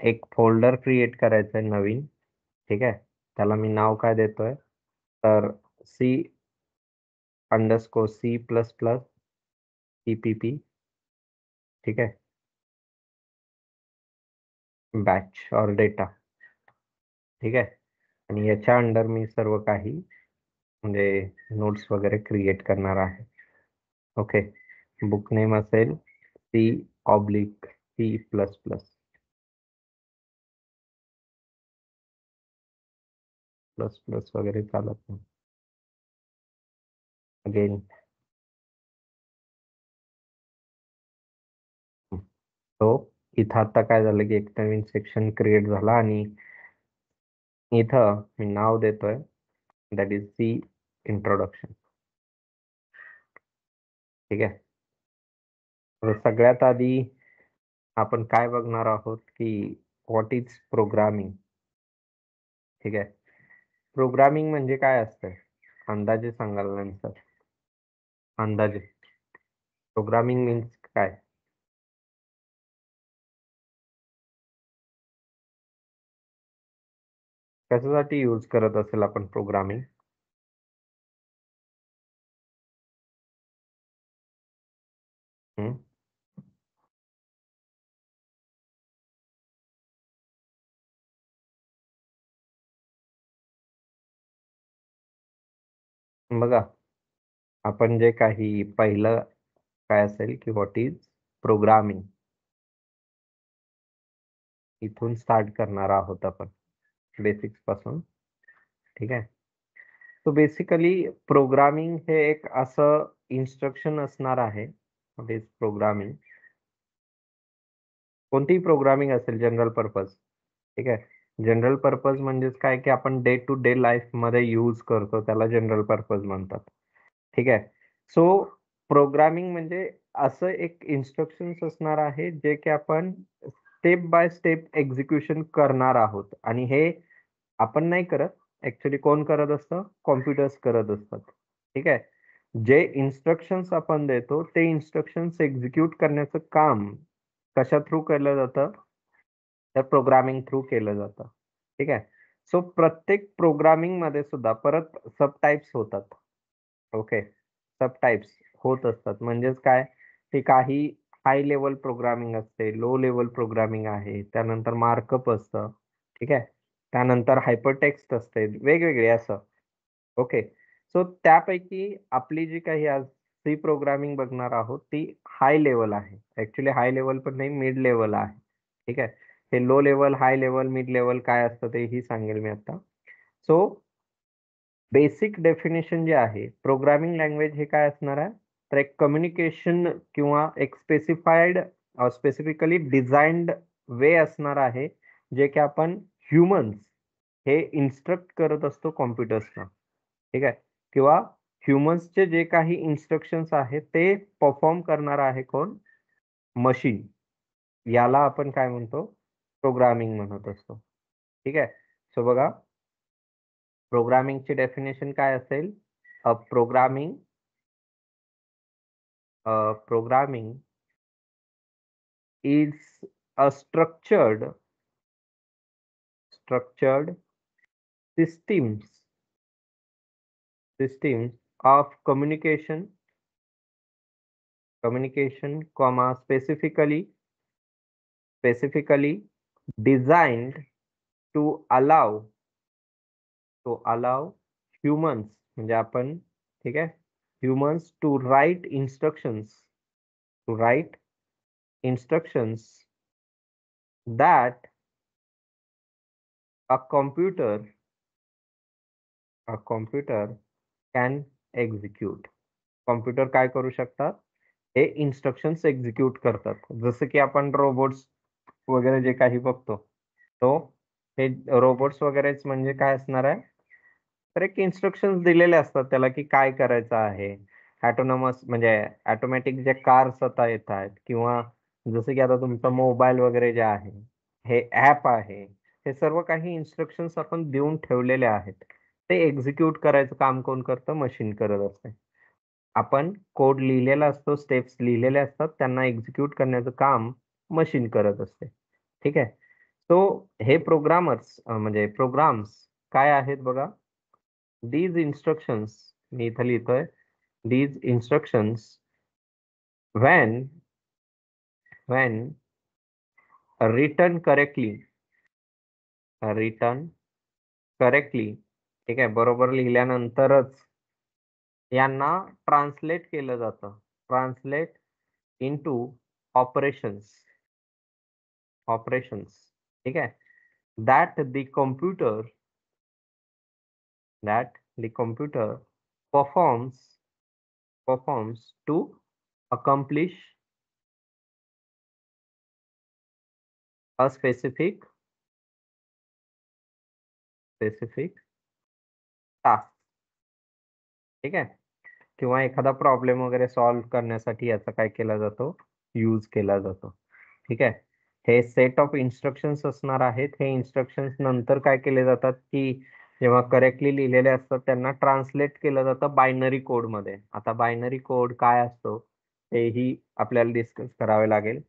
एक folder create करायचं आहे नवीन. ठीक आहे, त्याला मी नाव काय देतोय, तर C_C++ CPP. ठीक आहे, बॅच और डेटा. ठीक आहे, आणि याच्या अंडर मी सर्व काही म्हणजे नोट्स वगैरे क्रिएट करणार आहे. ओके, बुक नेम असेल C/C++. प्लस प्लस वगैरे चालत नाही. अगेन तो इथं आता काय झालं की एक नवीन सेक्शन क्रिएट झाला आणि इथं मी नाव देतोय, दॅट इज सी इंट्रोडक्शन. ठीक आहे, तर सगळ्यात आधी आपण काय बघणार आहोत की व्हॉट इज प्रोग्रामिंग. ठीक आहे, प्रोग्रामिंग म्हणजे काय असतं, अंदाजे सांगाल नंतर. अंदाजे प्रोग्रामिंग मीन्स काय? कशासाठी यूज करत असेल आपण प्रोग्रामिंग? बघा, आपण जे काही पहिलं काय असेल की व्हॉट इज प्रोग्रामिंग, इथून स्टार्ट करणार आहोत आपण बेसिक्स पासून. ठीक आहे, सो बेसिकली प्रोग्रामिंग हे एक असं इन्स्ट्रक्शन असणार आहे. व्हॉट इज प्रोग्रामिंग, कोणतीही प्रोग्रामिंग असेल जनरल पर्पज. ठीक आहे, जनरल पर्पज म्हणजेच काय की आपण डे टू डे लाईफ मध्ये यूज करतो, त्याला जनरल पर्पज म्हणतात. ठीक आहे, सो प्रोग्रामिंग म्हणजे असं एक इन्स्ट्रक्शन्स असणार आहे जे की आपण स्टेप बाय स्टेप एक्झिक्युशन करणार आहोत, आणि हे आपण नाही करत, ऍक्च्युली कोण करत असतं, कॉम्प्युटर्स करत असतात. ठीक आहे, जे इन्स्ट्रक्शन्स आपण देतो ते इन्स्ट्रक्शन्स एक्झिक्यूट करण्याचं काम कशा थ्रू केलं जातं, तर प्रोग्रामिंग थ्रू केलं जातं. ठीक आहे, सो प्रत्येक प्रोग्रामिंग मध्ये सुद्धा परत सब टाइप्स होतात. ओके, सब टाइप्स होत असतात, म्हणजेच काय ते काही हाय लेवल प्रोग्रामिंग असते, लो लेवल प्रोग्रामिंग आहे, त्यानंतर मार्कअप असतं. ठीक आहे, त्यानंतर हायपरटेक्स्ट असते, वेगवेगळे असं. ओके, सो त्यापैकी आपली जी काही आज सी प्रोग्रामिंग बघणार आहोत ती हाय लेवल आहे. ऍक्च्युली हाय लेवल पण नाही, मिड लेवल आहे. ठीक आहे, हे low level, high level, mid level काय असतं ते ही सांगेल मी आता. सो बेसिक डेफिनेशन जे आहे, प्रोग्रामिंग लँग्वेज हे काय असणार आहे, तर एक कम्युनिकेशन किंवा एक स्पेसिफिकली डिझाइन्ड वे असणार आहे, जे की आपण ह्युमन्स हे इन्स्ट्रक्ट करत असतो कॉम्प्युटर्सना. ठीक आहे, किंवा ह्युमन्सचे जे काही इन्स्ट्रक्शन्स आहेत ते परफॉर्म करणार आहे कोण, मशीन. याला आपण काय म्हणतो, प्रोग्रामिंग म्हणत असतो. ठीक आहे, सो बघा, प्रोग्रामिंगची डेफिनेशन काय असेल, a programming programming is a structured systems of communication comma specifically designed to allow humans म्हणजे आपण, ठीक आहे, humans to write instructions that a computer can execute. Computer काय करू शकतात, हे इन्स्ट्रक्शन्स एक्झिक्यूट करतात. जसं की आपण रोबोट्स वगैरे जे काही बघतो, तो हे रोबोट्स वगैरेच म्हणजे काय असणार आहे, तर एक इन्स्ट्रक्शन्स दिलेले असतात त्याला की काय करायचं आहे. ऑटोनॉमस म्हणजे ऑटोमॅटिक जे कार्स आता येत आहेत, किंवा जसं की आता तुमचा मोबाईल वगैरे जे आहे, हे ॲप आहे, हे सर्व काही इन्स्ट्रक्शन्स आपण देऊन ठेवलेले आहेत. ते एक्झिक्यूट करायचं काम कोण करतं, मशीन करत असते. आपण कोड लिहिलेला असतो, स्टेप्स लिहिलेले असतात, त्यांना एक्झिक्यूट करण्याचं काम मशीन करत असते. ठीक आहे, सो हे प्रोग्रामर्स म्हणजे प्रोग्राम्स काय आहेत बघा. दीज इन्स्ट्रक्शन्स मी इथं लिहितोय. These instructions when written correctly ठीक आहे, बरोबर लिहिल्यानंतरच यांना ट्रान्सलेट केलं जातं. ट्रान्सलेट इनटू ऑपरेशन्स ठीक आहे. that the computer performs to accomplish a specific task. ठीक आहे. किंवा एखादा प्रॉब्लेम वगैरे सॉल्व्ह करण्यासाठी याचा काय केला जातो, यूज केला जातो. ठीक आहे. हे सेट ऑफ इन्स्ट्रक्शन्स असणार आहेत. हे इन्स्ट्रक्शन्स नंतर काय केले जातात, की जेव्हा करेक्टली लिहिलेले असतात त्यांना ट्रान्सलेट केलं जातं बायनरी कोडमध्ये. आता बायनरी कोड काय असतो हेही आपल्याला डिस्कस करावे लागेल.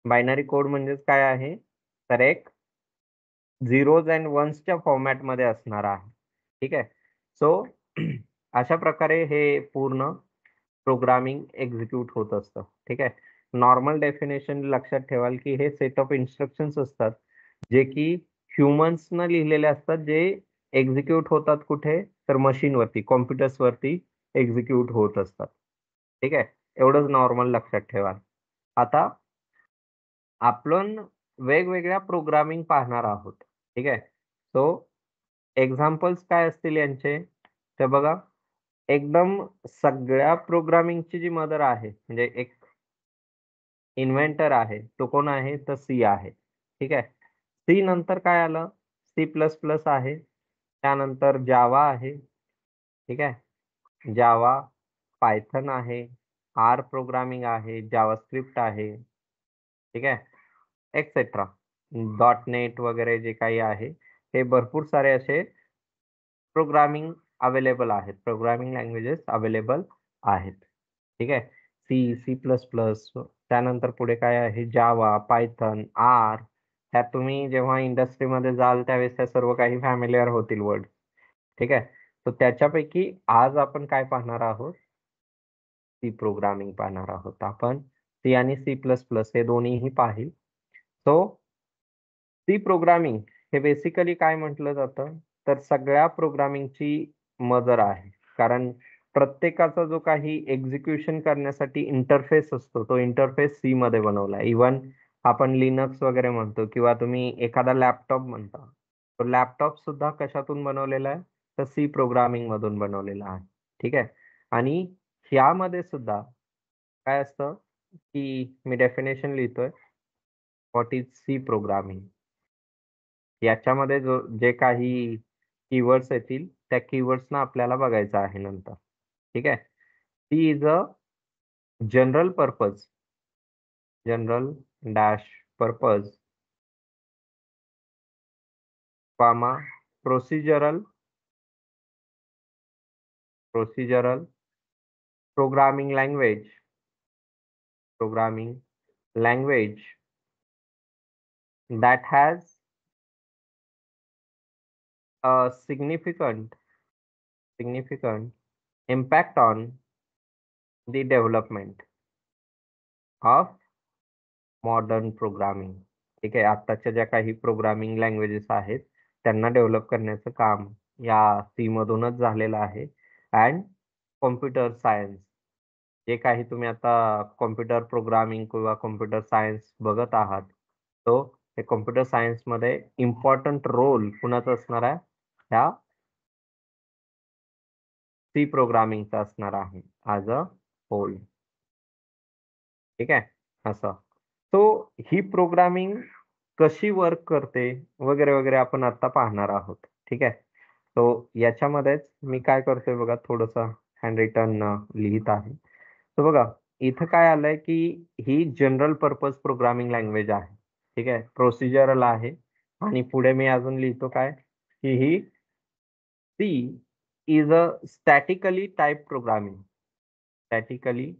बायनरी कोड म्हणजेच काय आहे, तर एक झिरोज अँड वन्सच्या फॉर्मॅटमध्ये असणार आहे. ठीक आहे. सो अशा प्रकारे हे पूर्ण प्रोग्रामिंग एक्झिक्यूट होत असतं. ठीक आहे. नॉर्मल डेफिनेशन लक्षात ठेवाल, की हे सेट ऑफ इन्स्ट्रक्शन्स असतात, जे की ह्युमन्सनं लिहिलेले असतात, जे एक्झिक्यूट होतात कुठे, तर मशीनवरती, कॉम्प्युटर्सवरती एक्झिक्यूट होत असतात. ठीक आहे. एवढंच नॉर्मल लक्षात ठेवाल. आता आपण वेगवेगळ्या प्रोग्रामिंग पाहणार आहोत. ठीक आहे. सो एक्झाम्पल्स काय असतील यांचे, तर बघा, एकदम सगळ्या प्रोग्रामिंगची जी मदर आहे, म्हणजे एक इन्व्हेंटर आहे, तो कोण आहे, तर सी आहे. ठीक आहे. सी नंतर काय आलं, सी प्लस प्लस आहे. त्यानंतर जावा आहे. ठीक आहे. जावा, पायथन आहे, आर प्रोग्रामिंग आहे, जावास्क्रिप्ट आहे. ठीक आहे, एक्सेट्रा. .NET वगैरे जे काही आहे, हे भरपूर सारे असे प्रोग्रामिंग अवेलेबल आहेत. प्रोग्रामिंग लँग्वेजेस अवेलेबल आहेत. ठीक आहे. सी, सी प्लस प्लस, त्यानंतर पुढे काय आहे, जावा, पायथन, आर. ह्यात तुम्ही जेव्हा इंडस्ट्रीमध्ये जाल त्यावेळेस त्या सर्व काही फॅमिलियर होतील वर्ड. ठीक आहे. तर त्याच्यापैकी आज आपण काय पाहणार आहोत, सी प्रोग्रामिंग पाहणार आहोत आपण. सी आणि सी प्लस प्लस हे दोन्हीही पाहिल. सो सी प्रोग्रामिंग हे बेसिकली काय म्हटलं जातं, तर सगळ्या प्रोग्रामिंगची मदर आहे. कारण प्रत्येकाचा जो काही एक्झिक्युशन करण्यासाठी इंटरफेस असतो, तो इंटरफेस सी मध्ये बनवला आहे. इव्हन आपण लिनक्स वगैरे म्हणतो किंवा तुम्ही एखादा लॅपटॉप म्हणता, तो लॅपटॉप सुद्धा कशातून बनवलेला आहे, तर सी प्रोग्रामिंग मधून बनवलेला आहे. ठीक आहे. आणि ह्यामध्ये सुद्धा काय असतं, की मी डेफिनेशन लिहितोय, व्हॉट इज सी प्रोग्रामिंग. याच्यामध्ये जे काही कीवर्ड्स येतील, त्या कीवर्ड्सना आपल्याला बघायचं आहे नंतर. ठीक आहे. C is a general dash purpose, comma, procedural programming language that has a significant impact on the development of modern programming. ठीक आहे. आत्ताच्या ज्या काही प्रोग्रामिंग लँग्वेजेस आहेत, त्यांना डेव्हलप करण्याचं काम या सी मधूनच झालेलं आहे. अँड कॉम्प्युटर सायन्स, जे काही तुम्ही आता कॉम्प्युटर प्रोग्रामिंग किंवा कॉम्प्युटर सायन्स बघत आहात, तो हे कॉम्प्युटर सायन्समध्ये इम्पॉर्टंट रोल कुणाचा असणार आहे, ह्या सी प्रोग्रामिंगचा असणार आहे ॲज अ होल. ठीक आहे. असं. सो ही प्रोग्रामिंग कशी वर्क करते वगैरे वगैरे आपण आता पाहणार आहोत. ठीक आहे. सो याच्यामध्येच मी काय करतोय बघा, थोडंसं हँड रिटन लिहित आहे. तर बघा, इथं काय आलंय, की ही जनरल पर्पज प्रोग्रामिंग लँग्वेज आहे. ठीक आहे. प्रोसिजरल आहे. आणि पुढे मी अजून लिहितो काय, की ही C is a statically type programming. Statically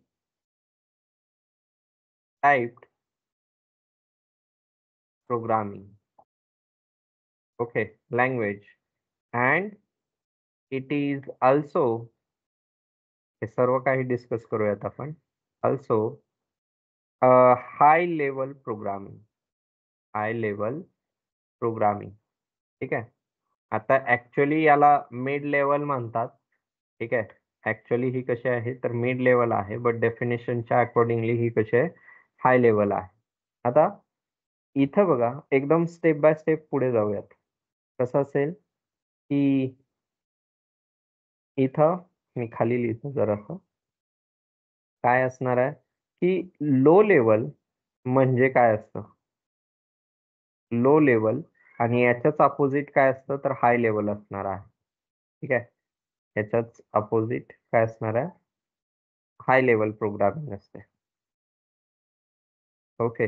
typed programming. Okay, language. And it is also, हे सर्व काही डिस्कस करूयात आपण. Also high level programming. High level programming. ठीक आहे. आता ऍक्च्युअली याला मिड लेवल म्हणतात. ठीक आहे. ऍक्च्युअली ही कशी आहे तर मिड लेवल आहे, बट डेफिनेशनच्या अकॉर्डिंगली ही कशी आहे हाय लेवल आहे. आता इथं बघा एकदम स्टेप बाय स्टेप पुढे जाऊयात. कसं असेल की इथं मी खाली लिहितो जरासं. काय असणार आहे की लो लेवल म्हणजे काय असतं? लो लेवल आणि याच्याच अपोजिट काय असतं तर हाय लेवल असणार आहे. ठीक आहे. याच्याच अपोजिट काय असणार आहे? हाय लेवल प्रोग्रामिंग असते. Okay.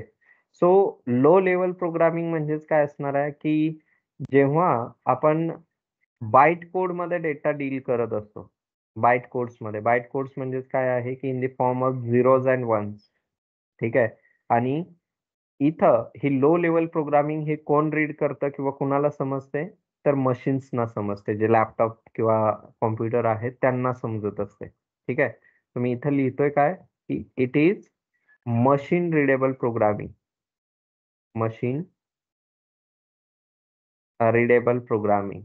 So low level programming म्हणजेच काय असणार आहे की जेव्हा आपण बाईट कोडमध्ये डेटा डील करत असतो. बाईट कोड्समध्ये. बाईट कोड्स म्हणजेच काय आहे की in the form of zeros and ones. ठीक आहे. आणि इथं ही लो लेवल प्रोग्रामिंग हे कोण रीड करतं किंवा कुणाला समजते? तर मशीन्सना समजते. जे लॅपटॉप किंवा कॉम्प्युटर आहेत त्यांना समजत असते. ठीक आहे. तर मी इथं लिहितोय काय की it is machine readable programming. Machine readable programming.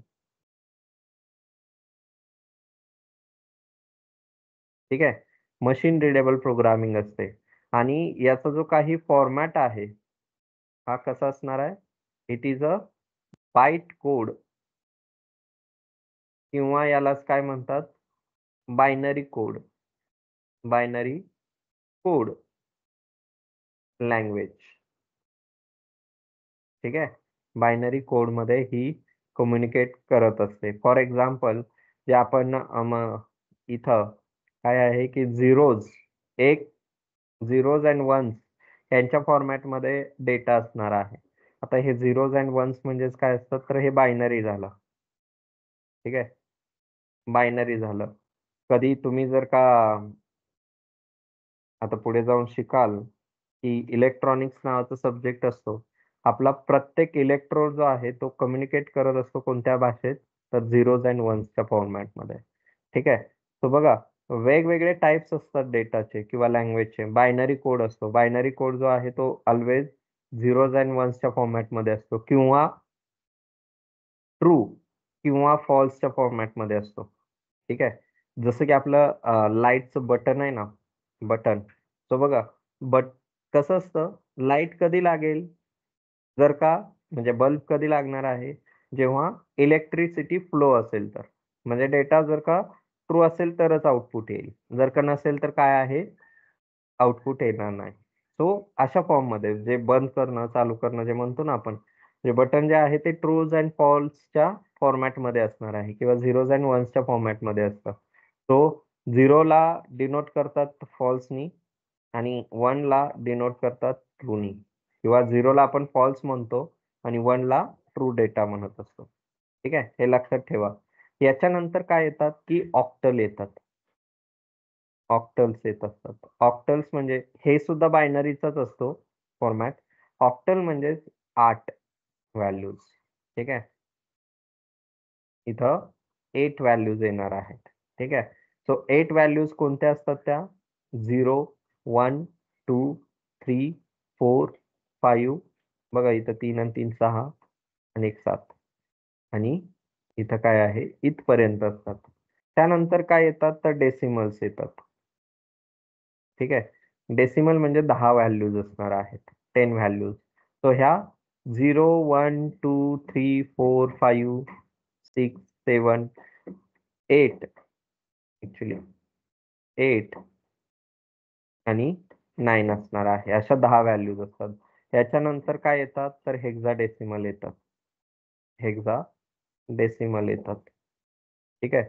ठीक आहे. मशीन रीडेबल प्रोग्रामिंग असते आणि याचा जो काही फॉर्मॅट आहे हा कसा असणार आहे? It is a byte code किंवा यालाच काय म्हणतात? Binary code. Binary code language. ठीक आहे. बायनरी कोडमध्ये ही कम्युनिकेट करत असते. फॉर एक्झाम्पल जे आपण इथं काय आहे की एक झिरोज अँड वन्स यांच्या फॉर्मॅटमध्ये डेटा असणार आहे. आता हे झिरोज अँड वन्स म्हणजेच काय असतं तर हे बायनरी झालं. ठीक आहे. बायनरी झालं. कधी तुम्ही जर का आता पुढे जाऊन शिकाल की इलेक्ट्रॉनिक्स नावाचा सब्जेक्ट असतो. आपला प्रत्येक इलेक्ट्रोड जो आहे तो कम्युनिकेट करत असतो कोणत्या भाषेत? तर झिरोज अँड वन्सच्या फॉर्मॅटमध्ये. ठीक आहे. तो बघा वेगवेगळे टाइप्स असतात डेटाचे किंवा लँग्वेजचे. बायनरी कोड असतो. बायनरी कोड जो आहे तो ऑल्वेज झिरोज अँड वन्सच्या फॉर्मॅटमध्ये असतो किंवा ट्रू किंवा फॉल्सच्या फॉर्मॅटमध्ये असतो. ठीक आहे. जसं की आपलं लाईटचं बटन आहे ना, बटन. तो बघा बट कसं असतं लाईट कधी लागेल? जर का म्हणजे बल्ब कधी लागणार आहे? जेव्हा इलेक्ट्रिसिटी फ्लो असेल तर. म्हणजे डेटा जर का ट्रू असेल तरच आउटपुट येईल. जर का नसेल तर काय आहे? आउटपुट येणार नाही. सो अशा फॉर्ममध्ये जे बंद करणं, चालू करणं जे म्हणतो ना आपण, जे बटन जे आहे ते ट्रूज अँड फॉल्सच्या फॉर्मॅटमध्ये असणार आहे किंवा झिरोज अँड वन्सच्या फॉर्मॅटमध्ये असतं. सो 0ला डिनोट करतात फॉल्सनी आणि 1ला डिनोट करतात ट्रूनी किंवा 0ला आपण फॉल्स म्हणतो आणि 1ला ट्रू डेटा म्हणत असतो. ठीक आहे. हे लक्षात ठेवा. याच्यानंतर काय येतात की ऑक्टल येतात. ऑक्टल्स येत असतात. ऑक्टल्स म्हणजे हे सुद्धा बायनरीचाच असतो फॉर्मॅट. ऑक्टल म्हणजे 8 व्हॅल्यूज. ठीक आहे. इथं 8 व्हॅल्यूज येणार आहेत. ठीक आहे. सो 8 व्हॅल्यूज कोणत्या असतात त्या? 0, 1, 2, 3, 4, 5 बघा इथं 3 आणि 3 6 आणि 1 7 आणि इथं काय आहे इथपर्यंत असतात. त्यानंतर काय येतात तर डेसिमल्स येतात. ठीक आहे. डेसिमल म्हणजे 10 व्हॅल्यूज असणार आहेत. 10 व्हॅल्यूज. सो ह्या 0, 1, 2, 3, 4, 5, 6, 7, 8 ॲक्चुअली 8 आणि 9 असणार आहे. अशा 10 व्हॅल्यूज असतात. याच्यानंतर काय येतात तर हेक्साडेसिमल येतात. हेक्साडेसिमल येतात. ठीक आहे.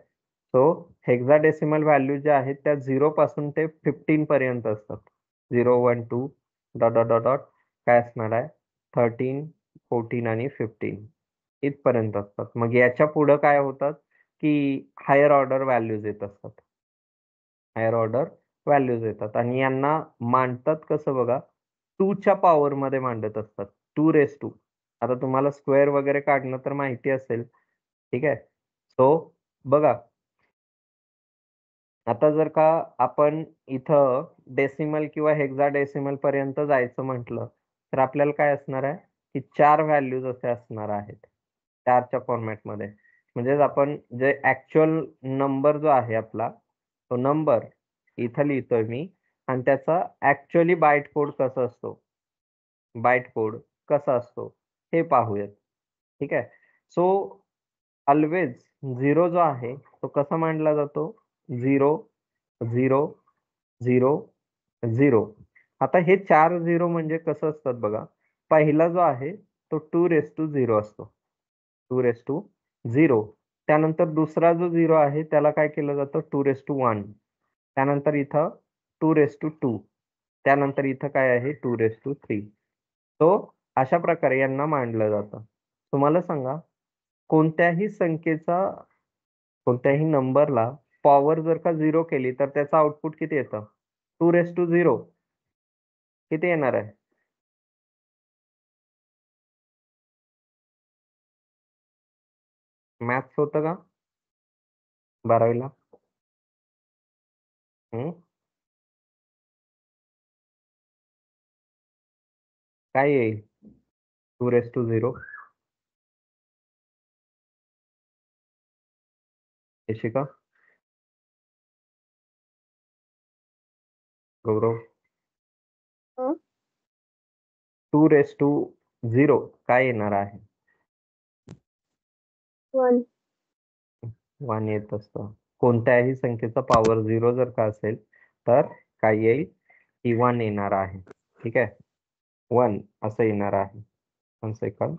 सो हेक्साडेसिमल व्हॅल्यू ज्या आहेत त्या 0 पासून ते 15 पर्यंत असतात. 0, 1, 2 डॉट, डॉट, डॉट, डॉट काय असणार आहे? 13, 14 आणि 15 इथपर्यंत असतात. मग याच्या पुढं काय होतात, की हायर ऑर्डर व्हॅल्यूज येत असतात. हायर ऑर्डर व्हॅल्यूज येतात आणि यांना मांडतात कसं बघा 2च्या पॉवरमध्ये मांडत असतात. 2 आता तुम्हाला स्क्वेअर वगैरे काढणं तर माहिती असेल, ठीक आहे. सो बघा, आता जर का आपण इथं डेसिमल किंवा हेक्साडेसिमल पर्यंत जायचं म्हटलं, तर आपल्याला काय असणार आहे, की 4 व्हॅल्यूज असे असणार आहेत. 4च्या फॉर्मॅटमध्ये. म्हणजेच आपण जे ॲक्चुअल नंबर जो आहे आपला, तो नंबर इथं लिहितोय मी आणि त्याचा ॲक्चुअली बाईट कोड कसा असतो, बाईट कोड कसा असतो हे पाहूयात. ठीक आहे. सो ऑल्वेज 0 जो आहे तो कसा मांडला जातो, 0 0 0 0. आता हे 4 0 म्हणजे कसं असतात बघा. पहिला जो आहे तो 2 असतो. 2 त्यानंतर दुसरा जो 0 आहे त्याला काय केलं जातं, 2 त्यानंतर इथं 2 त्यानंतर इथं काय आहे, 2 तो अशा प्रकारे यांना मांडलं जातं. तुम्हाला सांगा, कोणत्याही संख्येचा कोणत्याही नंबरला पॉवर जर का 0 केली तर त्याचं आउटपुट किती येतं? 2 किती येणार आहे? मॅथ्स होतं का 12वीला? हं? काय येईल 2 शिका गौरव. 2 काय येणार आहे? 1 1 येत असतं. कोणत्याही संख्येचा पॉवर 0 जर का असेल तर काय येईल, की 1 येणार आहे. ठीक आहे. 1 असं येणार आहे. 1 सेकंड.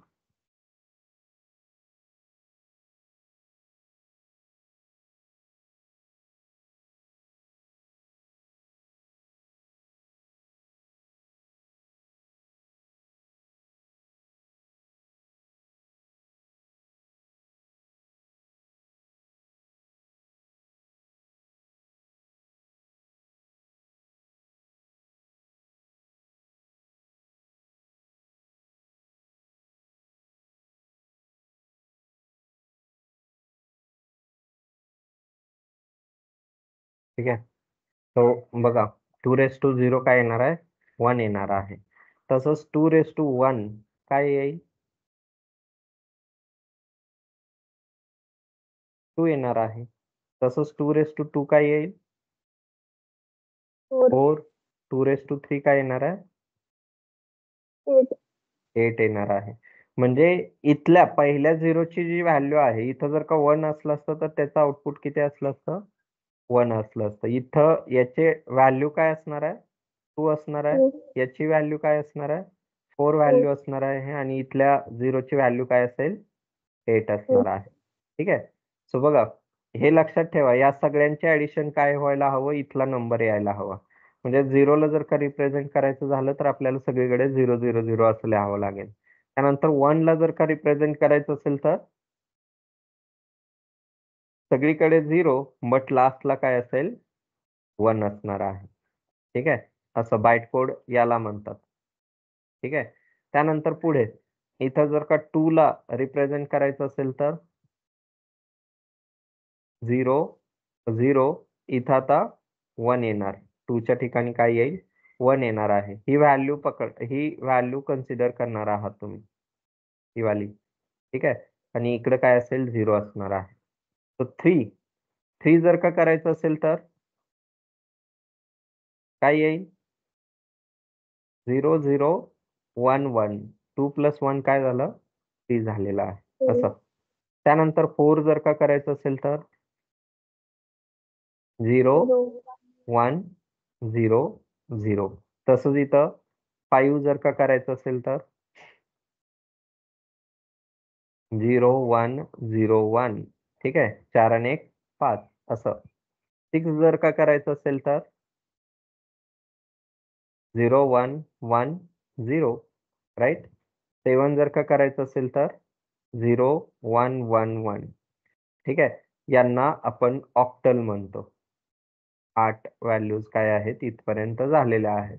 ठीक आहे. तो बघा, 2 काय येणार आहे, 1 येणार आहे. तसंच 2 काय येईल, 2 येणार आहे. तसंच 2 काय येईल, 4 4. 2 काय येणार आहे, 8 8 येणार आहे. म्हणजे इथल्या पहिल्या 0 ची जी व्हॅल्यू आहे, इथं जर का 1 असलं असतं तर त्याचं आउटपुट किती असलं असतं, 1 असलं असतं. इथं याचे व्हॅल्यू काय असणार आहे, 2 असणार आहे. 2 याची व्हॅल्यू काय असणार आहे, 4 व्हॅल्यू असणार आहे आणि इथल्या 0 ची व्हॅल्यू काय असेल, 8 असणार आहे. ठीक आहे. सो बघा, हे लक्षात ठेवा, या सगळ्यांचे ॲडिशन काय व्हायला हवं, इथला नंबर यायला हवा. म्हणजे 0 ला जर का रिप्रेझेंट करायचं झालं तर आपल्याला सगळीकडे 0 असं लिहावं लागेल. त्यानंतर 1 ला जर का रिप्रेझेंट करायचं असेल तर सगळीकडे 0 बट लास्टला काय असेल, 1 असणार आहे. ठीक आहे. असं बाईट कोड याला म्हणतात. ठीक आहे. त्यानंतर पुढे इथं जर का 2 ला रिप्रेझेंट करायचं असेल तर 0 0 इथं आता 1 येणार. 2 च्या ठिकाणी काय येईल, 1 येणार आहे. ही व्हॅल्यू कन्सिडर करणार आहात तुम्ही, ही वाली. ठीक आहे. आणि इकडे काय असेल, 0 असणार आहे. तर 3 जर का करायचं असेल तर काय येईल, 0 0 1 1. 2 + 1 काय झालं, 3 झालेलं आहे. असं. त्यानंतर 4 जर का करायचं असेल तर 0 1 0 0. तसंच इथं 5 जर का करायचं असेल तर 0 1 0 1. ठीक आहे. 4 आणि 1 5 असं. 6 जर का करायचं असेल तर 0 1 1 0, राइट. 7 जर का करायचं असेल तर 0 1 1 1. ठीक आहे. यांना आपण ऑक्टल म्हणतो. 8 व्हॅल्यूज काय आहेत इथपर्यंत झालेल्या आहेत.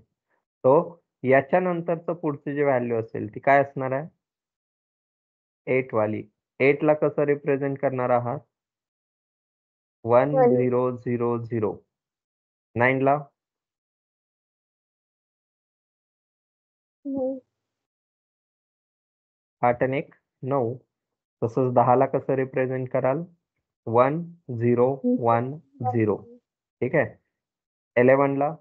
तो याच्यानंतरचं पुढची जी व्हॅल्यू असेल ती काय असणार आहे? 8 वाली. 8 ला कसं रिप्रेझेंट करणार आहात? 1000. 9 ला 8 आणि 1 9. तसंच 10 ला कसं रिप्रेझेंट कराल? 1010. ठीक आहे. 11 ला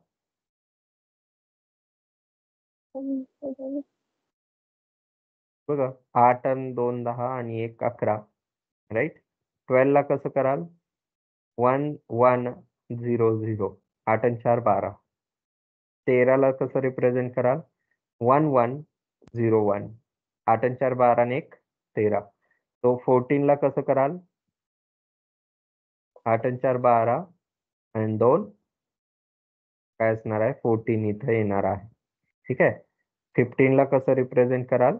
बघा 8 आणि 2 10 आणि 1 11. राईट. 12 ला कसं कराल? 1100. 8 आणि 4 12. 13 ला कसं रिप्रेझेंट कराल? 1101. 8 आणि 4 12 आणि 1 13. तो 14 ला कसं कराल? 8 आणि 4 12 आणि 2 काय असणार आहे? 14 इथं येणार आहे. ठीक आहे. 15 ला कसं रिप्रेझेंट कराल?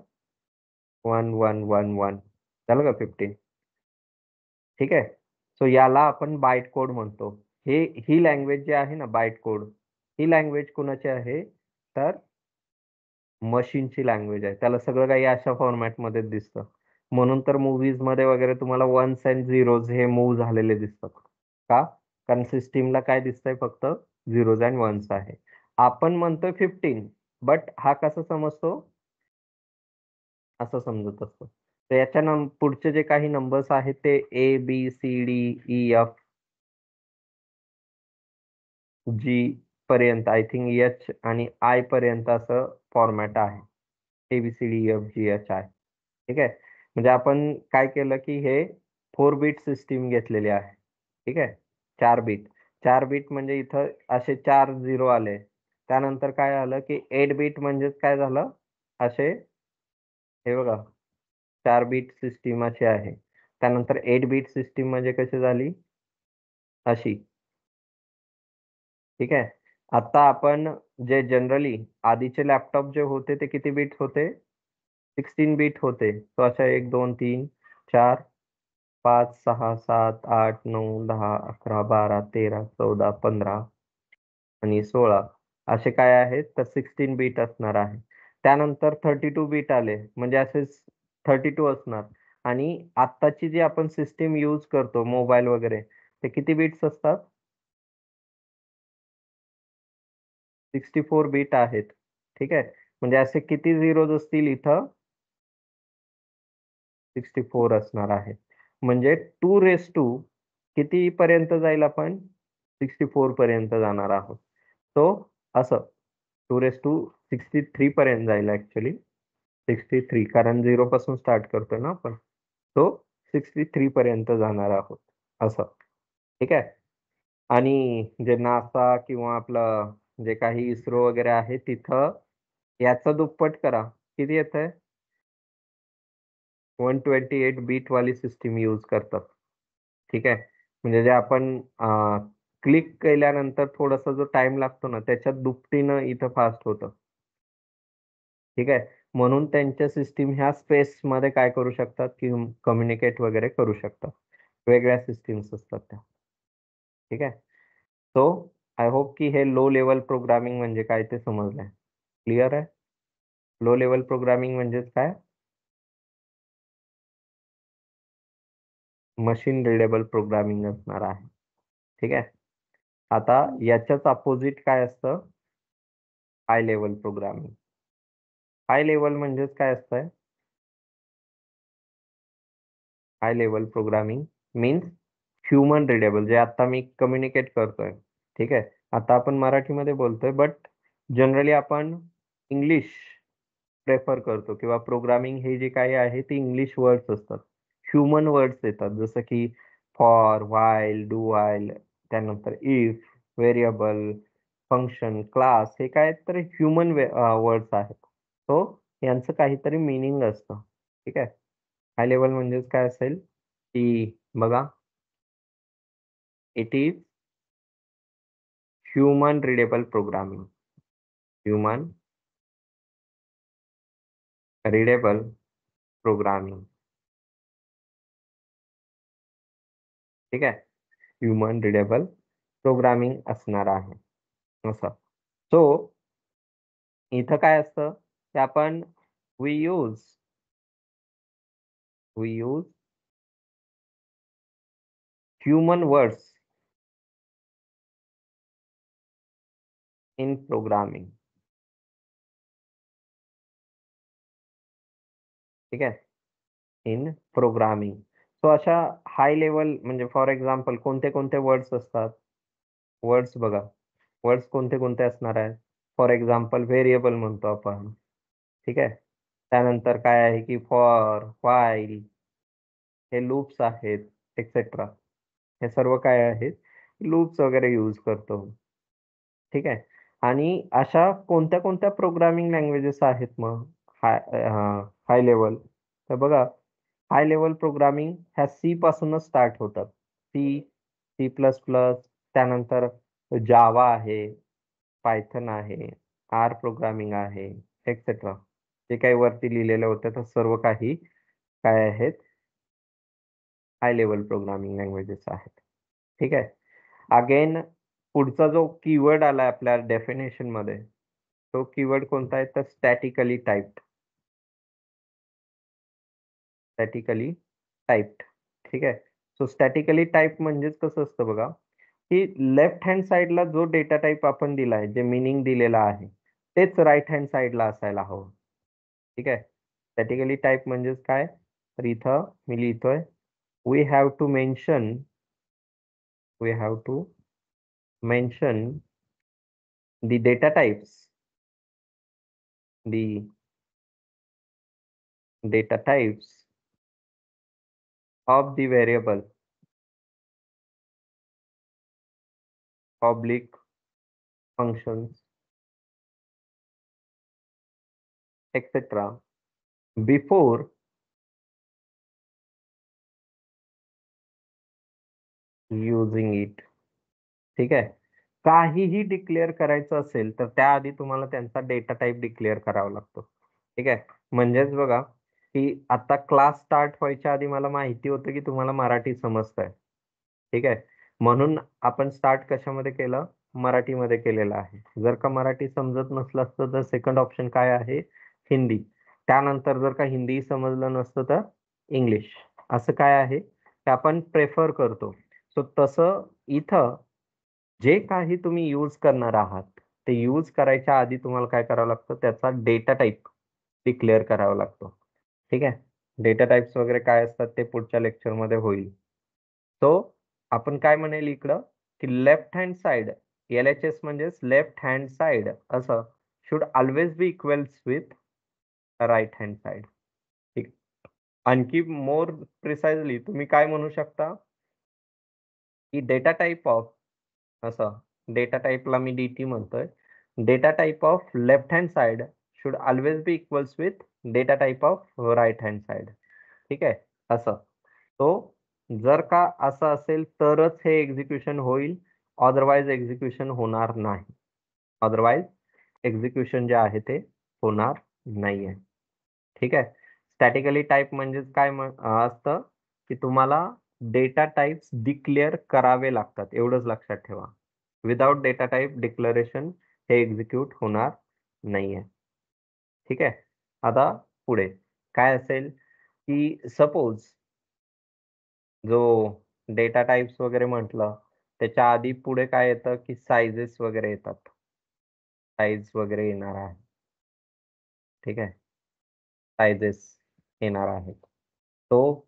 1111. झालं का 15? ठीक आहे. सो याला आपण बाईट कोड म्हणतो. ही लँग्वेज जी आहे ना बाईट कोड, ही लँग्वेज कुणाची आहे? तर मशीनची लँग्वेज आहे. त्याला सगळं काही अशा फॉर्मॅटमध्येच दिसतं. म्हणून तर मूव्हीजमध्ये वगैरे तुम्हाला वन्स अँड झिरोज हे मूव्ह झालेले दिसतात. का? कारण सिस्टीमला काय दिसतंय? फक्त झिरोज अँड वन्स आहे. आपण म्हणतोय 15, बट हा कसा समजतो? असं समजत असतो. तर याच्या पुढचे जे काही नंबर्स आहेत ते A, B, C, D, E, F, G पर्यंत, आय थिंक एच आणि आय पर्यंत असं फॉर्मॅट आहे. A, B, C, D, F, G, H, I. ठीक आहे. म्हणजे आपण काय केलं की हे 4 बीट सिस्टीम घेतलेली आहे. ठीक आहे. 4 बीट. 4 बीट म्हणजे इथं असे 4 झिरो आले. त्यानंतर काय आलं की 8 बीट म्हणजेच काय झालं? असे हे बघा 4 बीट सिस्टीम अशी आहे. त्यानंतर 8 बीट सिस्टीम म्हणजे कशी झाली? अशी. ठीक आहे. आता आपण जे जनरली आधीचे लॅपटॉप जे होते ते किती बीट होते? 16 बीट होते. तो अशा 1, 2, 3, 4, 5, 6, 7, 8, 9, 10, 11, 12, 13, 14, 15 आणि 16 असे काय आहेत? तर 16 बीट असणार आहे. त्यानंतर 32 बीट आले. म्हणजे असेच 32 असणार आणि आत्ताची जी आपण सिस्टीम यूज करतो मोबाईल वगैरे, ते किती बीट्स असतात? 64 बीट आहेत. ठीक आहे. म्हणजे असे किती झिरोज असतील इथं? 64 असणार आहे. म्हणजे 2 किती पर्यंत जाईल आपण? 64 पर्यंत जाणार आहोत. सो असं 2 पर्यंत जाईल ॲक्चुअली. 63 कारण 0 पासून स्टार्ट करतोय ना आपण. सो 63 पर्यंत जाणार आहोत. असं. ठीक आहे. आणि जे नासा किंवा आपलं जे काही इस्रो वगैरे आहे तिथं याचं दुप्पट करा. किती येतंय? 128 बीट वाली सिस्टीम यूज करतात. ठीक आहे. म्हणजे जे आपण क्लिक केल्यानंतर थोडासा जो टाइम लागतो ना, त्याच्या दुपटीनं इथं फास्ट होतं. ठीक आहे. म्हणून त्यांच्या सिस्टीम ह्या स्पेसमध्ये काय करू शकतात, की कम्युनिकेट वगैरे करू शकतात. वेगळ्या सिस्टम्स असतात त्या. ठीक आहे. सो आय होप की हे लो लेव्हल प्रोग्रामिंग म्हणजे काय ते समजलंय. क्लिअर आहे? लो लेव्हल प्रोग्रामिंग म्हणजेच काय? मशीन रिडेबल प्रोग्रामिंग असणार आहे. ठीक आहे. आता याच्याच अपोजिट काय असतं? High level programming. High level म्हणजेच काय असतंय? High level programming means human readable, जे आता मी कम्युनिकेट करतोय. ठीक आहे. आता आपण मराठीमध्ये बोलतोय, बट जनरली आपण इंग्लिश प्रेफर करतो किंवा प्रोग्रामिंग हे जे काही आहे ते इंग्लिश वर्ड्स असतात. ह्युमन वर्ड्स येतात जसं की फॉर, व्हाईल, डू व्हाईल, त्यानंतर इफ, व्हेरिएबल, फंक्शन, क्लास हे काय तर ह्युमन वर्ड्स आहेत. सो यांचं काहीतरी मीनिंग असतं. ठीक आहे. हाय लेव्हल म्हणजेच काय असेल की बघा, it is human readable programming. Human readable programming. ठीक आहे. ह्युमन रिडेबल प्रोग्रामिंग असणार आहे असं. सो इथं काय असतं की आपण we use human words in programming. ठीक आहे, इन प्रोग्रामिंग. सो अशा हाय लेवल म्हणजे फॉर एक्झाम्पल कोणते कोणते वर्ड्स असतात? वर्ड्स बघा, वर्ड्स कोणते कोणते असणार आहे? फॉर एक्झाम्पल व्हेरिएबल म्हणतो आपण. ठीक आहे, त्यानंतर काय आहे की फॉर, व्हाईल, हे लूप्स आहेत, एक्सेट्रा. हे सर्व काय आहेत? लूप्स वगैरे यूज करतो. ठीक आहे. आणि अशा कोणत्या कोणत्या प्रोग्रामिंग लँग्वेजेस आहेत मग हाय लेवल? तर बघा, हाय लेवल प्रोग्रामिंग ह्या सी पासूनच स्टार्ट होतात. सी, सी प्लस प्लस, त्यानंतर जावा आहे, पायथन आहे, आर प्रोग्रामिंग आहे, एक्सेट्रा. जे काही वरती लिहिलेलं होतं तर सर्व काही काय आहेत? हाय लेवल प्रोग्रामिंग लँग्वेजेस आहेत. ठीक आहे. अगेन पुढचा जो कीवर्ड आला आपल्या डेफिनेशन मध्ये, तो कीवर्ड कोणता आहे? तर स्टॅटिकली टाइप्ड. Statically typed. ठीक आहे. सो स्टॅटिकली टाइप म्हणजेच कसं असतं बघा, की लेफ्ट हँड साइडला जो डेटा टाइप आपण दिलाय, जे मीनिंग दिलेला आहे, तेच राईट हँड साइडला असायला हवं. ठीक आहे. स्टॅटिकली टाइप म्हणजेच काय? तर इथं मी लिहितोय, we have to mention we have to mention the data types the data types of the variable public functions etc before using it. ठीक आहे. काहीही डिक्लेअर करायचं असेल तर त्याआधी तुम्हाला त्यांचा डेटा टाइप डिक्लेअर करावा लागतो. ठीक आहे. म्हणजेच बघा, की आता क्लास स्टार्ट व्हायच्या आधी मला माहिती होतं की तुम्हाला मराठी समजतंय. ठीक आहे. म्हणून आपण स्टार्ट कशामध्ये केलं? मराठीमध्ये केलेलं आहे. जर का मराठी समजत नसलं असतं तर सेकंड ऑप्शन काय आहे? हिंदी. त्यानंतर जर का हिंदी समजलं नसतं तर इंग्लिश. असं काय आहे ते आपण प्रेफर करतो. सो तसं इथं जे काही तुम्ही यूज करणार आहात, ते यूज करायच्या आधी तुम्हाला काय करावं लागतं? त्याचा डेटा टाइप डिक्लेअर करावा लागतो. ठीक आहे. डेटा टाइप्स वगैरे काय असतात ते पुढच्या लेक्चरमध्ये होईल. सो आपण काय म्हणेल इकडं, की लेफ्ट हँड साइड, LHS म्हणजेच लेफ्ट हँड साइड असं should always be equals with right hand side. ठीक. आणखी मोर प्रिसाइजली तुम्ही काय म्हणू शकता, की डेटा टाइप ऑफ असं, डेटा टाइपला मी DT म्हणतोय. Data type of left hand side should always be equals with data type of right hand side. ठीक आहे, असं. तो जर का असं असेल तरच हे एक्झिक्युशन होईल, अदरवाईज एक्झिक्युशन होणार नाही. अदरवाईज एक्झिक्युशन जे आहे ते होणार नाहीये. ठीक आहे. स्टॅटिकली टाइप म्हणजेच काय असतं, की तुम्हाला डेटा टाइप्स डिक्लेअर करावे लागतात, एवढंच लक्षात ठेवा. विदाउट डेटा टाइप डिक्लेरेशन हे एक्झिक्यूट होणार नाहीये. ठीक आहे. आता पुढे काय असेल, की सपोज जो डेटा टाइप्स वगैरे म्हटलं, त्याच्या आधी पुढे काय येतं, की साइजेस वगैरे येतात. साइज वगैरे येणार आहे. ठीक आहे. साइजेस येणार आहेत. तो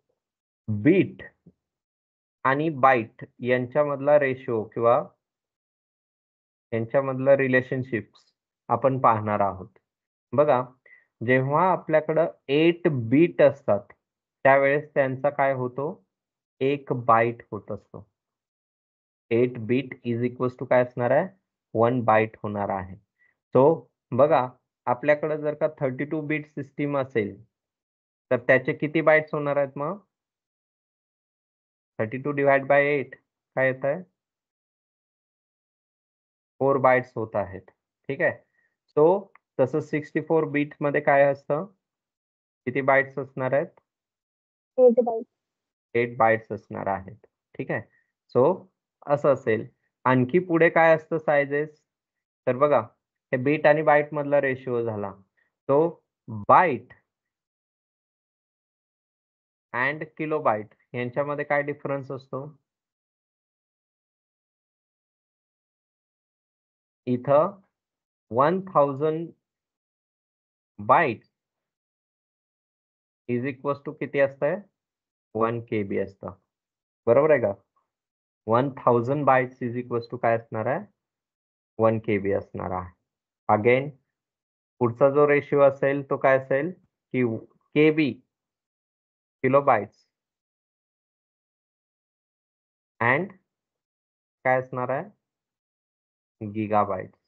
बीट आणि बाईट यांच्यामधला रेशो किंवा यांच्यामधलं रिलेशनशिप्स आपण पाहणार आहोत. बघा, जेव्हा आपल्याकडं 8 बीट असतात, त्यावेळेस त्यांचा काय होतो? 1 बाईट होत असतो. 8 बीट इज इक्वल्स टू काय असणार आहे? 1 बाईट होणार आहे. सो बघा, आपल्याकडे जर का 32 बीट सिस्टीम असेल, तर त्याचे किती बाइट्स होणार आहेत मग? 32 डिवाइड बाय 8 काय येत आहे? 4 बाइट्स होत आहेत. ठीक आहे. सो तसं 64 बीट मध्ये काय असतं? किती बाइट्स असणार आहेत? 8 bytes. 8 बाइट्स असणार आहेत. ठीक आहे. सो असं असेल. आणखी पुढे काय असतं साइजेस? तर बघा, हे बीट आणि बाईट मधला रेशिओ झाला. तो बाईट अँड किलोबाईट यांच्यामध्ये काय डिफरन्स असतो? इथं 1000 बाईट इज इक्वल टू किती असतंय? 1 KB असतं. बरोबर आहे का? 1000 बाईट्स इज इक्वल टू काय असणार आहे? 1 KB असणार आहे. अगेन पुढचा जो रेशिओ असेल तो काय असेल की KB किलोबाईट्स अँड काय असणार आहे? गिगाबाईट्स.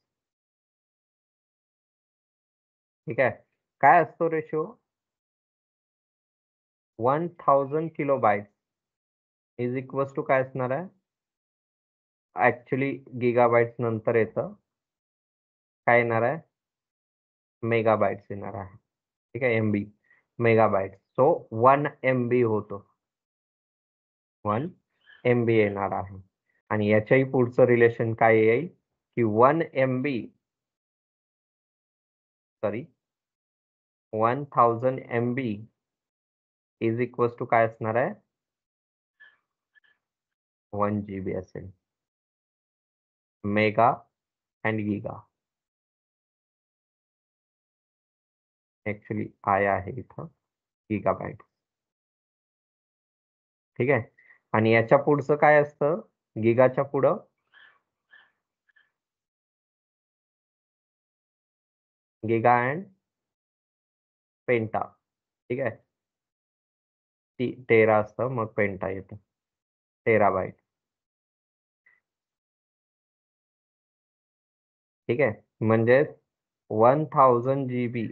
ठीक आहे. काय असतो रेशिओ? 1000 किलोबाईट्स इज इक्वल टू काय असणार आहे? ऍक्च्युली गिगाबाईट्स नंतर येतं. काय येणार आहे? मेगाबाईट्स येणार आहे. ठीक आहे. MB megabyte. सो 1 MB होतो. 1 MB येणार आहे. आणि याच्याही पुढचं रिलेशन काय येईल की 1 MB sorry 1000 MB is equal to काय असणार आहे? 1 GB असेल. Mega and giga. ऍक्च्युली आय आहे इथं गिगाबाईट. ठीक आहे. आणि याच्या पुढचं काय असतं? गिगाच्या पुढं गिगा अँड पेंटा. ठीक आहे. टेरा असतं मग पेंटा येतं. टेराबाईट. ठीक आहे. म्हणजे 1000 GB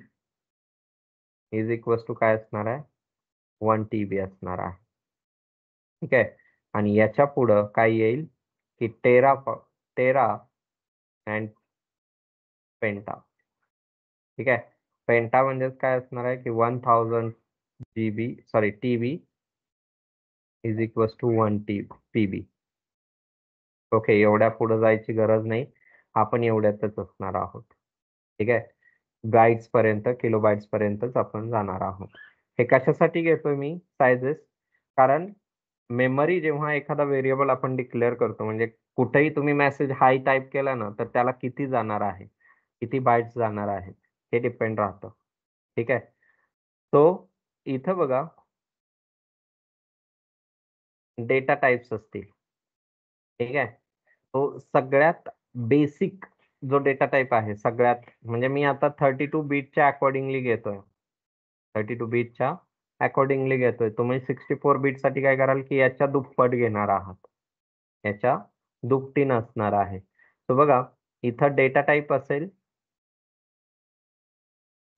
इज इक्वल टू काय असणार आहे? 1 TB असणार आहे. ठीक आहे. आणि याच्या पुढं काय येईल की टेरा अँड पेंटा. ठीक आहे. पेंटा म्हणजे काय असणार आहे की 1000 GB sorry TB is equal to 1 PB. Okay. एवढ्या पुढे जायची गरज नाही. आपण एवढ्यातच असणार आहोत. ठीक आहे. बाईट्स पर्यंत किलोबाईट्स पर्यंतच आपण जाणार आहोत. हे कशासाठी घेतोय मी सायझेस? कारण मेमरी जेव्हा एखादा व्हेरिएबल आपण डिक्लेअर करतो म्हणजे कुठेही तुम्ही मेसेज हाय टाइप केला ना तर त्याला किती जाणार आहे, किती बाईट्स जाणार आहे हे डिपेंड राहतं. ठीक आहे. तो इथं बघा डेटा टाइप्स असतील. ठीक आहे. तो सगळ्यात बेसिक जो डेटा टाइप आहे सगळ्यात म्हणजे मी आता 32 बीटच्या अकॉर्डिंगली घेतोय. 32 बीटच्या अकॉर्डिंगली घेतोय. तुम्ही 64 बीट साठी काय कराल की याच्या दुप्पट घेणार आहात. याच्या दुपटीनं असणार आहे. तर बघा इथं डेटा टाइप असेल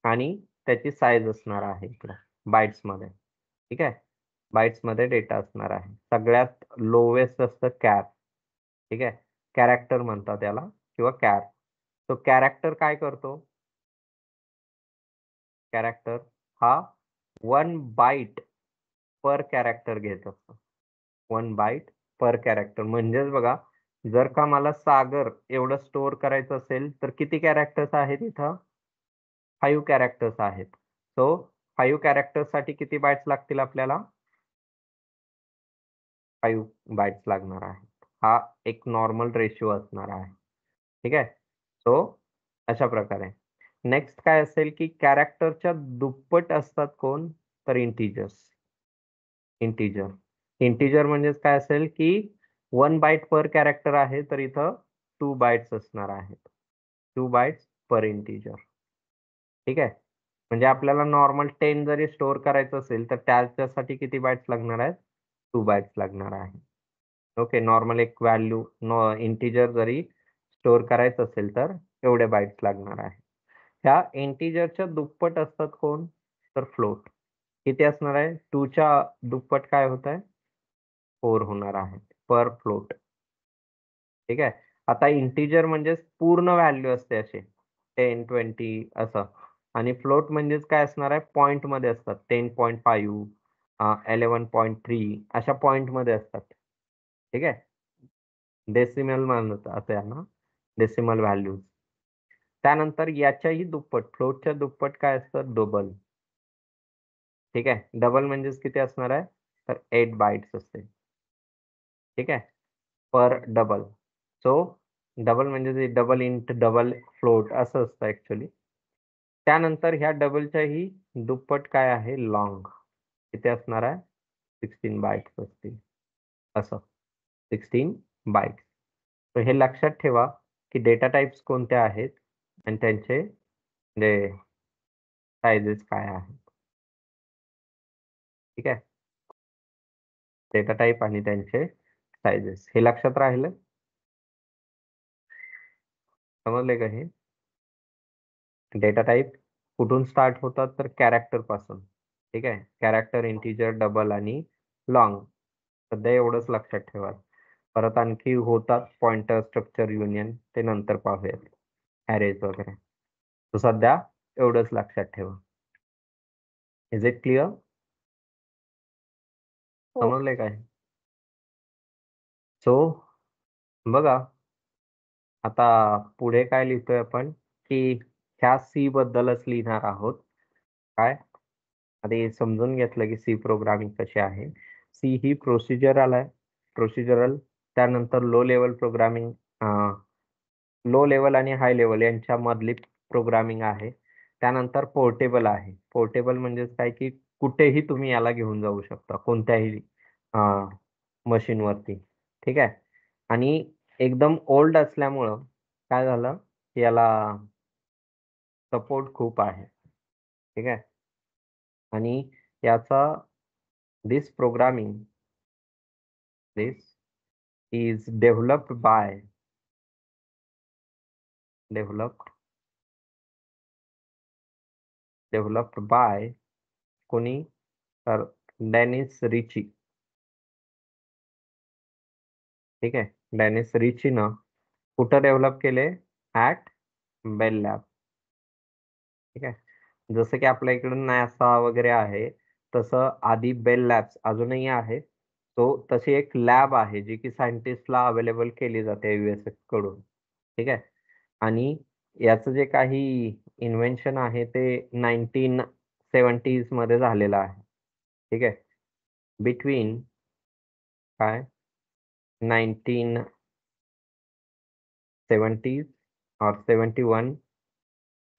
आणि त्याची साईज असणार आहे इकडं बाईट्समध्ये. ठीक आहे. बाईट्समध्ये डेटा असणार आहे. सगळ्यात लोवेस्ट असतं कॅर. ठीक आहे. कॅरेक्टर म्हणतात त्याला किंवा कॅर. तो कॅरेक्टर काय करतो? कॅरेक्टर हा 1 बाईट पर कॅरेक्टर घेत असतो. 1 बाईट पर कॅरेक्टर म्हणजेच बघा जर का मला सागर एवढं स्टोअर करायचं असेल तर किती कॅरेक्टर्स आहेत इथं? 5 कॅरेक्टर्स आहेत. सो 5 कॅरेक्टर्स साठी किती बाईट्स लागतील आपल्याला? 5 बाईट्स लागणार आहेत. हा एक नॉर्मल रेशिओ असणार आहे. ठीक आहे. सो अशा प्रकारे नेक्स्ट काय असेल की कॅरेक्टरच्या दुप्पट असतात कोण? तर इंटिजर्स. इंटिजर. इंटिजर म्हणजेच काय असेल की 1 बाईट पर कॅरेक्टर आहे तर इथं 2 बाईट्स असणार आहेत. 2 बाईट्स पर इंटिजर. ठीक आहे. म्हणजे आपल्याला नॉर्मल 10 जरी स्टोअर करायचं असेल तर त्याच्यासाठी किती बाईट्स लागणार आहेत? 2 बाईट्स लागणार आहे. ओके. नॉर्मल एक व्हॅल्यू इंटिजर जरी स्टोअर करायचं असेल तर एवढे बाईट्स लागणार आहे. ह्या इंटिजरच्या दुप्पट असतात कोण? तर फ्लोट. किती असणार आहे? 2 च्या दुप्पट काय होत आहे? 4 होणार आहे पर फ्लोट. ठीक आहे. आता इंटिजर म्हणजे पूर्ण व्हॅल्यू असते असे 10, 20 असं. आणि फ्लोट म्हणजेच काय असणार आहे? पॉइंट मध्ये असतात. 10.5 11.3 अशा पॉइंट मध्ये असतात. ठीक आहे. डेसिमल म्हणतात यांना. Decimal values. त्यानंतर याच्याही दुप्पट, फ्लोटच्या दुप्पट काय असतं? डबल. ठीक आहे. डबल म्हणजेच किती असणार आहे? तर 8 बाइट्स असते. ठीक आहे. पर डबल. सो डबल म्हणजे डबल इंट डबल फ्लोट असं असतं ऍक्च्युली. त्यानंतर ह्या डबलच्याही दुप्पट काय आहे? लॉंग. किती असणार आहे? 16 बाइट्स असतील. असं 16 बाइट्स. तर हे लक्षात ठेवा की डेटा टाइप्स कोणत्या आहेत आणि त्यांचे म्हणजे सायझेस काय आहेत. ठीक आहे. डेटा टाइप आणि त्यांचे सायझेस हे लक्षात राहिलं. समजले का हे? डेटा टाइप कुठून स्टार्ट होतात? तर कॅरेक्टर पासून. ठीक आहे. कॅरेक्टर, इंटिजर, डबल आणि लॉंग. सध्या एवढंच लक्षात ठेवा. परत आणखी होतात पॉइंटर, स्ट्रक्चर, युनियन, ते नंतर पाहूयात. ॲरेज वगैरे. तर सध्या एवढंच लक्षात ठेवा. Is it clear? हो. समजले काय? सो बघा आता पुढे काय लिहितोय आपण की ह्या सी बद्दलच लिहिणार आहोत. काय? आधी समजून घेतलं की सी प्रोग्रामिंग कशी आहे. सी ही प्रोसिजरल आहे. प्रोसिजरल. त्यानंतर low level programming, low level आणि हाय लेवल यांच्यामधली प्रोग्रामिंग आहे. त्यानंतर पोर्टेबल आहे. पोर्टेबल म्हणजे काय की कुठेही तुम्ही याला घेऊन जाऊ शकता, कोणत्याही मशीनवरती. ठीक आहे. आणि एकदम ओल्ड असल्यामुळं काय झालं की याला सपोर्ट खूप आहे. ठीक आहे. आणि याचा this programming this is developed by developed by कोणी? तर डेनिस रिची. ठीक आहे. डेनिस रिचीनं कुठं डेव्हलप केले? At Bell Lab. ठीक आहे. जसं की आपल्या इकडून नासा वगैरे आहे तसं आधी बेल लॅब्स अजूनही आहे. तो तशी एक लॅब आहे जी की सायंटिस्टला अवेलेबल केली जाते US कडून. ठीक आहे. आणि याचं जे काही इन्व्हेन्शन आहे ते 1970s मध्ये झालेलं आहे. ठीक आहे. बिटवीन काय 1970s or 71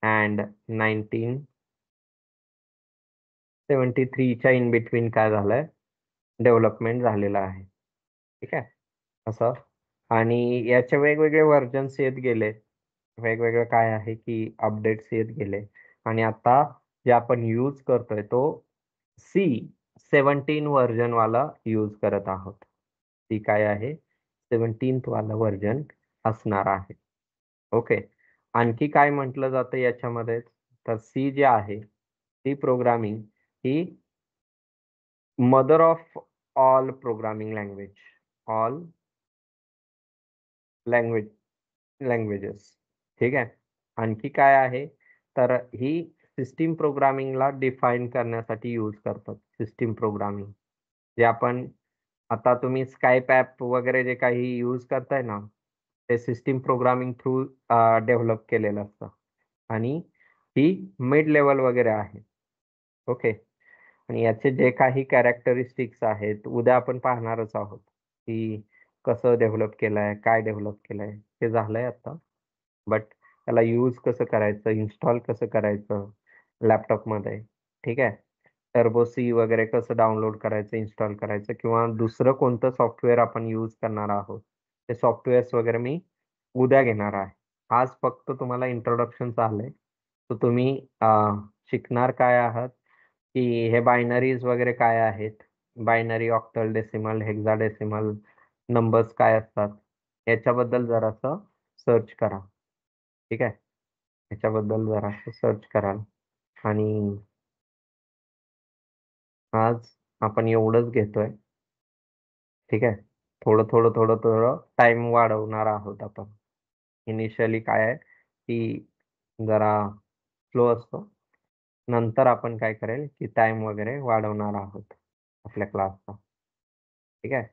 and 1973च्या इन बिटवीन काय झालंय? डेव्हलपमेंट झालेलं आहे. ठीक आहे. असं. आणि याचे वेगवेगळे व्हर्जन्स येत गेले. वेगवेगळं काय आहे की अपडेट्स येत गेले. आणि आता जे आपण यूज करतोय तो C17 व्हर्जन वाला यूज करत आहोत. ती काय आहे? 17th वाला व्हर्जन असणार आहे. ओके. आणखी काय म्हटलं जातं याच्यामध्ये? तर सी जे आहे ती programming he mother of all programming language. All languages. ठीक आहे. आणखी काय आहे? तर ही सिस्टीम प्रोग्रामिंगला डिफाईन करण्यासाठी यूज करतात. System programming. जे आपण आता तुम्ही स्काईप ॲप वगैरे जे काही यूज करताय ना, ते सिस्टीम प्रोग्रामिंग थ्रू डेव्हलप केलेलं असतं. आणि ही मिड लेव्हल वगैरे आहे. ओके. आणि याचे जे काही कॅरेक्टरिस्टिक्स आहेत, उद्या आपण पाहणारच आहोत, की कसं डेव्हलप केलंय, काय डेव्हलप केलंय. ते झालंय आता. बट त्याला यूज कसं करायचं, इन्स्टॉल कसं करायचं लॅपटॉपमध्ये. ठीक आहे. टर्बो सी वगैरे कसं डाउनलोड करायचं, इन्स्टॉल करायचं किंवा दुसरं कोणतं सॉफ्टवेअर आपण यूज करणार आहोत. ते सॉफ्टवेअर्स वगैरे मी उद्या घेणार आहे. आज फक्त तुम्हाला इंट्रोडक्शन चाललंय. तर तुम्ही शिकणार काय आहात, की हे बायनरीज वगैरे काय आहेत, binary, octal, decimal, hexadecimal numbers काय असतात, याच्याबद्दल जरासं सर्च करा. ठीक आहे. याच्याबद्दल जरासं सर्च कराल. आणि आज आपण एवढंच घेतोय. ठीक आहे. थोडं टाइम वाढवणार आहोत आपण. इनिशियली काय आहे, की जरा स्लो असतो. नंतर आपण काय करेल, की टाइम वगैरे वाढवणार आहोत आपल्या क्लासचा. ठीक आहे.